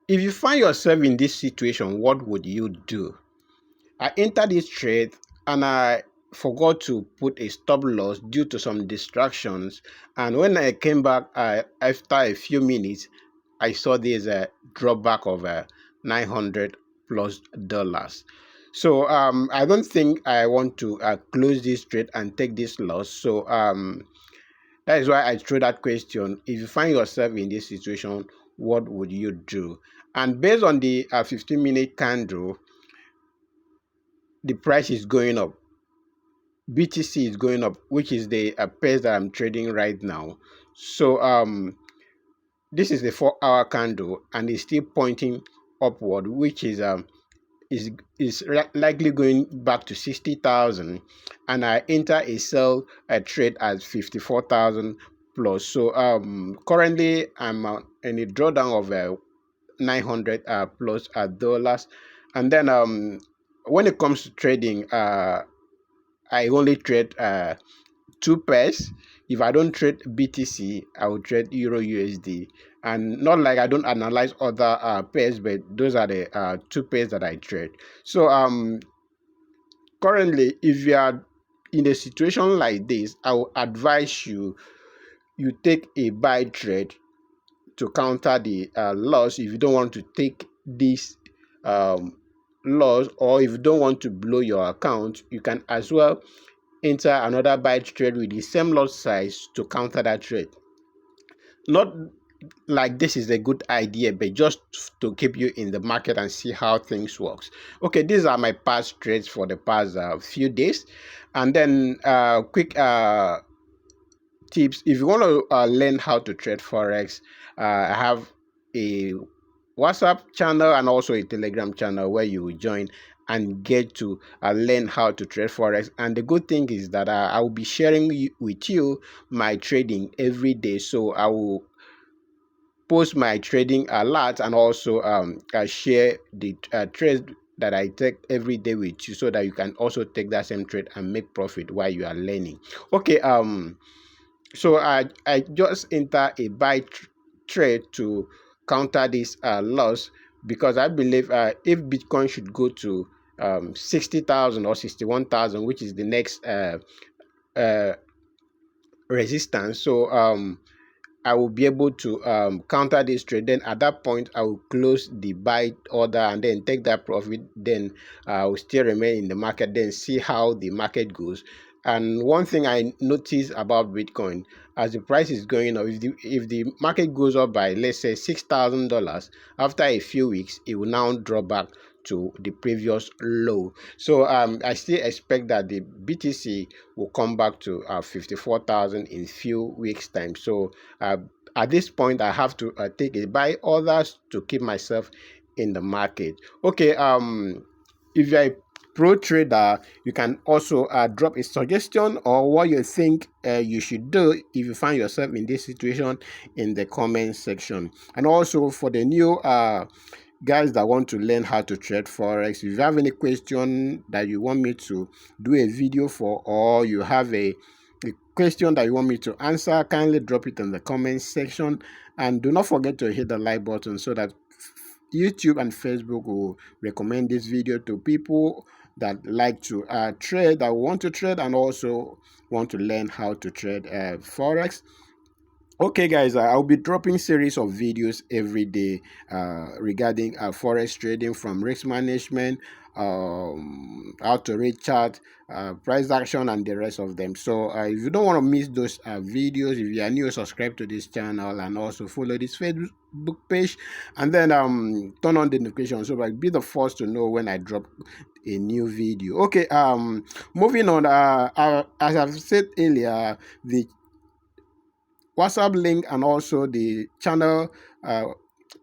If you find yourself in this situation, what would you do? I entered this trade and I forgot to put a stop loss due to some distractions. And when I came back after a few minutes, I saw there's a drawback of 900 plus dollars. So I don't think I want to close this trade and take this loss. So that is why I threw that question. If you find yourself in this situation, what would you do? And based on the 15-minute candle, the price is going up. BTC is going up, which is the pairs that I'm trading right now. So this is the 4-hour candle, and it's still pointing upward, which is likely going back to 60,000. And I enter a sell a trade at 54,000 plus. So currently I'm in a drawdown of 900 plus dollars. And then when it comes to trading, I only trade two pairs. If I don't trade BTC, I will trade Euro USD. And not like I don't analyze other pairs, but those are the two pairs that I trade. So currently, if you are in a situation like this, I will advise you take a buy trade to counter the loss. If you don't want to take this um, loss, or if you don't want to blow your account, you can as well enter another buy trade with the same lot size to counter that trade. Not like this is a good idea, but just to keep you in the market and see how things works. Okay, these are my past trades for the past few days. And then quick tips. If you want to learn how to trade Forex, I have a WhatsApp channel and also a Telegram channel where you will join and get to learn how to trade Forex. And the good thing is that I will be sharing with you my trading every day. So I will post my trading alerts and also share the trades that I take every day with you, so that you can also take that same trade and make profit while you are learning. Okay, so I just enter a buy trade to counter this loss, because I believe if Bitcoin should go to 60,000 or 61,000, which is the next uh, resistance, so I will be able to counter this trade. Then at that point, I will close the buy order and then take that profit. Then I will still remain in the market, then see how the market goes. And one thing I notice about Bitcoin, as the price is going up, if the market goes up by, let's say, $6,000, after a few weeks, it will now drop back to the previous low. So I still expect that the BTC will come back to 54,000 in few weeks time. So at this point, I have to take a buy orders to keep myself in the market. Okay, if you're a pro trader, you can also drop a suggestion or what you think you should do if you find yourself in this situation in the comment section. And also for the new guys that want to learn how to trade Forex, if you have any question that you want me to do a video for, or you have a question that you want me to answer, kindly drop it in the comment section. And do not forget to hit the like button so that YouTube and Facebook will recommend this video to people that like to trade, that want to trade, and also want to learn how to trade Forex. Okay guys, I'll be dropping series of videos every day regarding forex trading, from risk management, how to read chart, price action, and the rest of them. So if you don't want to miss those videos, if you are new, subscribe to this channel and also follow this Facebook page, and then turn on the notification so that be the first to know when I drop a new video. Okay, moving on, as I've said earlier, the WhatsApp link and also the channel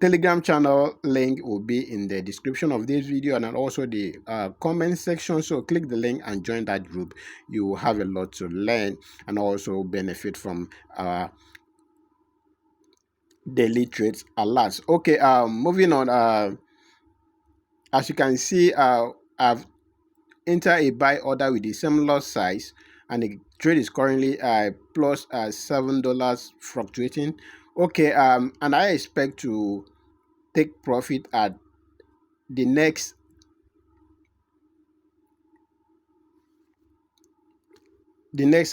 Telegram channel link will be in the description of this video and also the comment section. So click the link and join that group. You will have a lot to learn and also benefit from daily trades alerts. Okay, moving on. As you can see, I've entered a buy order with a similar size, and the trade is currently plus $7 fluctuating. Okay, and I expect to take profit at the next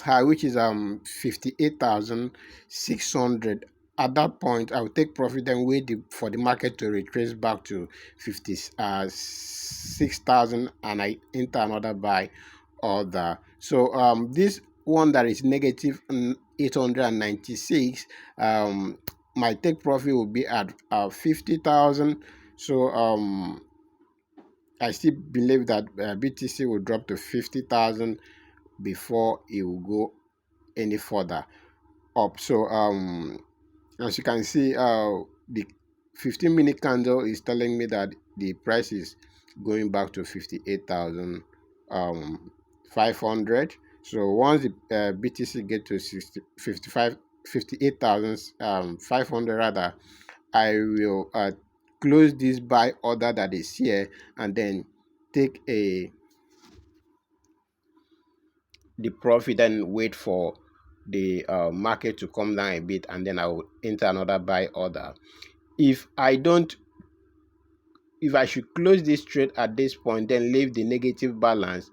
high, which is 58,600. At that point, I will take profit and wait for the market to retrace back to 56,000, and I enter another buy order. So this one that is negative 896, my take profit will be at 50,000. So I still believe that BTC will drop to 50,000 before it will go any further up. So as you can see, the 15-minute candle is telling me that the price is going back to 58,500. So once the BTC get to 58,500 rather, I will close this buy order that is here, and then take the profit and wait for the market to come down a bit, and then I will enter another buy order. If I should close this trade at this point, then leave the negative balance,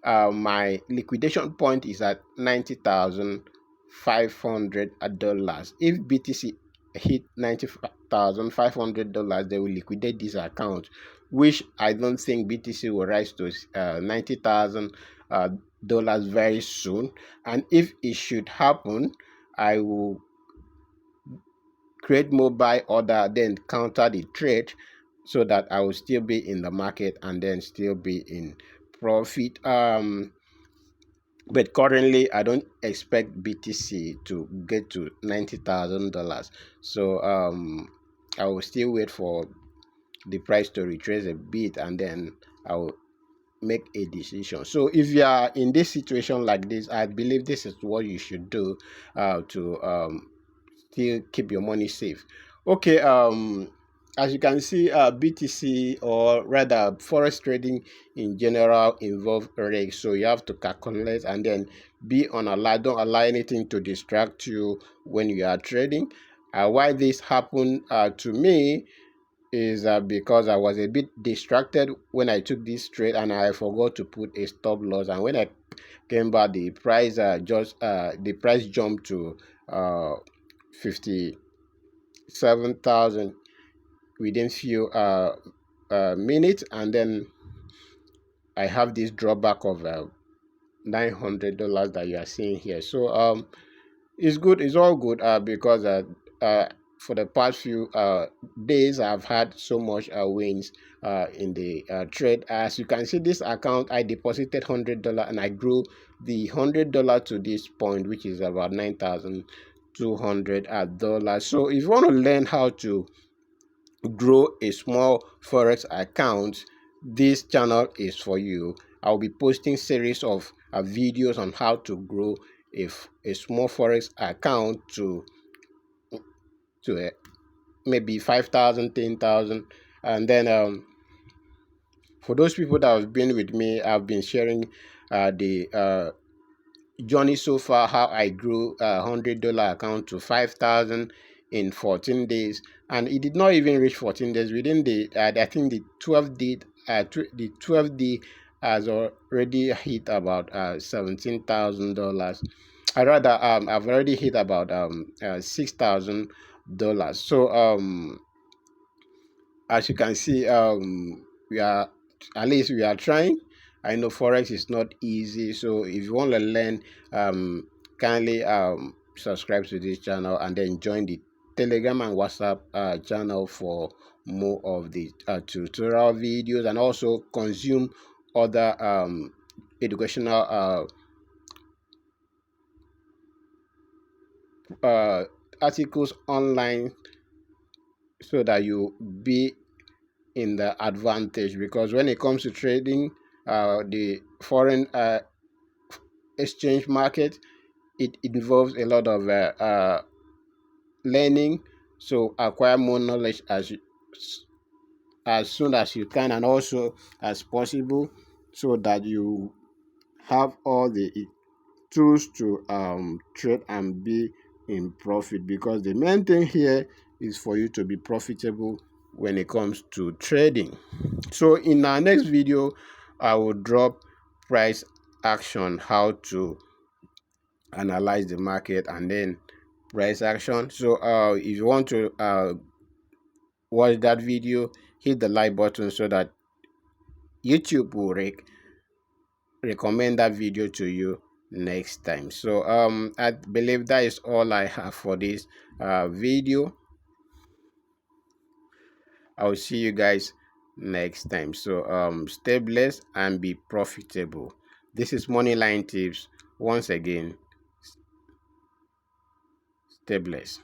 my liquidation point is at $90,500. If BTC hit $90,500, they will liquidate this account, which I don't think BTC will rise to $90,000 very soon. And if it should happen, I will create more buy order, then counter the trade, so that I will still be in the market and then still be in profit. But currently I don't expect BTC to get to $90,000. So I will still wait for the price to retrace a bit, and then I will make a decision. So if you are in this situation like this, I believe this is what you should do to still keep your money safe. Okay, as you can see, BTC, or rather forex trading in general, involve risk. So you have to calculate and then be on alert. Don't allow anything to distract you when you are trading. Why this happened to me is because I was a bit distracted when I took this trade, and I forgot to put a stop loss. And when I came back, the price jumped to 57,000 within few minutes, and then I have this drawback of $900 that you are seeing here. So it's good, it's all good, because for the past few days I've had so much wins in the trade. As you can see, this account, I deposited $100 and I grew the $100 to this point, which is about $9,200. So if you want to learn how to grow a small forex account, this channel is for you. I'll be posting series of videos on how to grow a small forex account to maybe 5,000, 10,000. And then for those people that have been with me, I've been sharing the journey so far, how I grew a $100 account to 5,000 in 14 days, and it did not even reach 14 days. Within the I think the 12th day has already hit about $17,000. I rather I've already hit about $6,000. So as you can see, we are at least we are trying. I know forex is not easy, so if you want to learn, kindly subscribe to this channel, and then join the Telegram and WhatsApp channel for more of the tutorial videos, and also consume other educational articles online, so that you be in the advantage. Because when it comes to trading the foreign exchange market, it involves a lot of learning. So acquire more knowledge as soon as you can, and also as possible, so that you have all the tools to trade and be in profit. Because the main thing here is for you to be profitable when it comes to trading. So in our next video, I will drop price action, how to analyze the market, and then price action. So if you want to watch that video, hit the like button so that YouTube will recommend that video to you next time. So I believe that is all I have for this video. I will see you guys next time. So stay blessed and be profitable. This is Moneyline Tips. Once again, stay blessed.